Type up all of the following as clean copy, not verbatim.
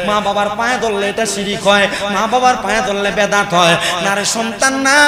মা বাবার পায়ে ধরলে এটা শিরিক হয়, মা বাবার পায়ে ধরলে বেদাত হয় না রে সন্তান না,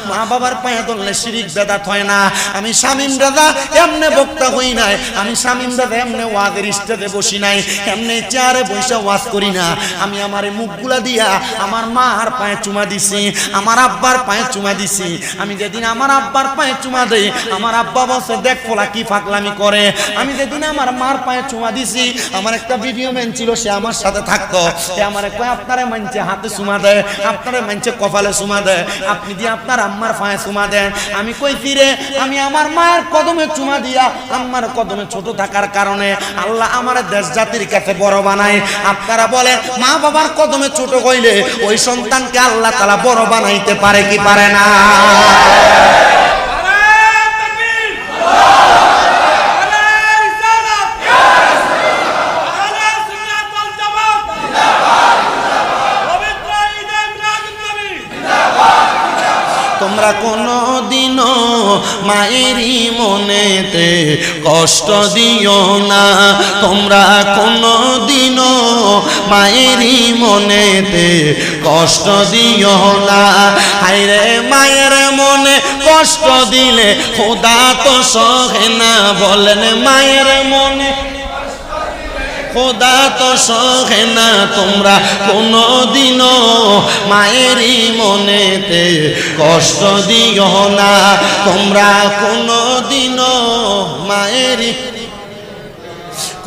মা বাবার পায়ে ধরলে শিরিক বেদাত হয় না। আমি শামীম রাজা এমনে বক্তা হই নাই, আমি শামীম রাজা এমনে ওয়াজের স্টেজে বসি নাই, এমনে চেয়ারে বসে ওয়াজ করি না। আমি আমার মুখগুলা দিয়া আমার মার পায়ে চুমা দিছি, আমার আব্বার পায়ে চুমা দিছি। আমি যেদিন আমার আব্বার পায়ে চুমা দেই আমার আব্বা বসে দেখ পোলা কি ফাকলামি করে। আমি যেদিন আমার মার পায়ে চুমা দিছি আমার একটা ভিডিও ম্যান ছিল, সে আমার সাথে থাকতো, সে আমারে কয় আপনারে মানছে হাতে চুমা দেয়, আপনারে মানছে কপালে চুমা দেয়, আপনি দিয়ে আপনার আম্মার পায়ে চুমা দেন। আমি কই ফিরে আমি আমার মায়ের কদমে চুমা দিয়া আম্মার কদমে ছোট থাকার কারণে আল্লাহ আমার দেশ জাতির কাছে বড় বানায়। আপনারা বলে মা বাবার কদমে ছোট হইলে ওই সন্তানকে আল্লাহ তাআলা বড় বানাইতে পারে কি পারে না? তোমরা কোনো দিনও মায়েরই মনেতে কষ্ট দিও না, তোমরা কোনো দিনও মায়েরই মনেতে কষ্ট দিও না। হায়রে মায়ের মনে কষ্ট দিলে খোদা তো সহে না, বলেন মায়ের মনে খোদা তো সহে না। তোমরা কোনো দিনও মায়েরই মনেতে কষ্ট দিও না, তোমরা কোনো দিনও মায়েরই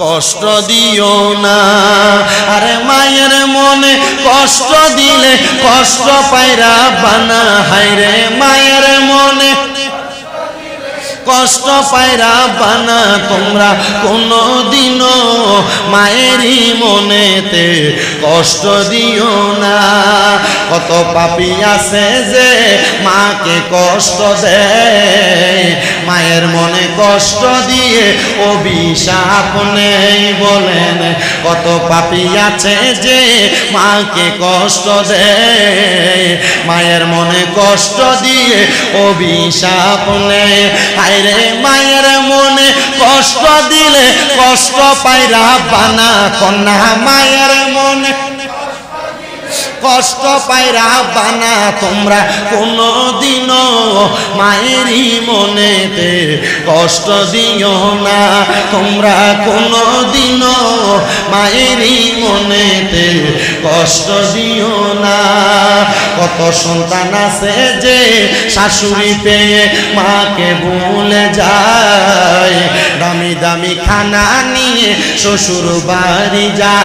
কষ্ট দিও না। আরে মায়ের মনে কষ্ট দিলে কষ্ট পায়রা বানা, হায়রে মায়ের মনে কষ্ট পায়রা বানা। তোমরা কোনো দিনও মায়েরই মনেতে কষ্ট দিও না। কত পাপী আছে যে মাকে কষ্ট দেয়, মায়ের মনে কষ্ট দিয়ে অভিশাপ নেই, বলেন কত পাপী আছে যে মাকে কষ্ট দেয়, মায়ের মনে কষ্ট দিয়ে অভিশাপ নেই। হায়রে মায়ের মনে কষ্ট দিলে কষ্ট পায়রা বানা, কন্যা মায়ের মনে কষ্ট পায়রা বানা। তোমরা কোনো দিনও মায়েরই মনেতে কষ্ট দিও না, তোমরা কোনো দিনও মায়েরই মনেতে কষ্ট দিও না। কত সন্তান আছে যে শাশুড়ি পেয়ে মাকে ভুলে যায়, দামি দামি খানা নিয়ে শ্বশুর বাড়ি যায়।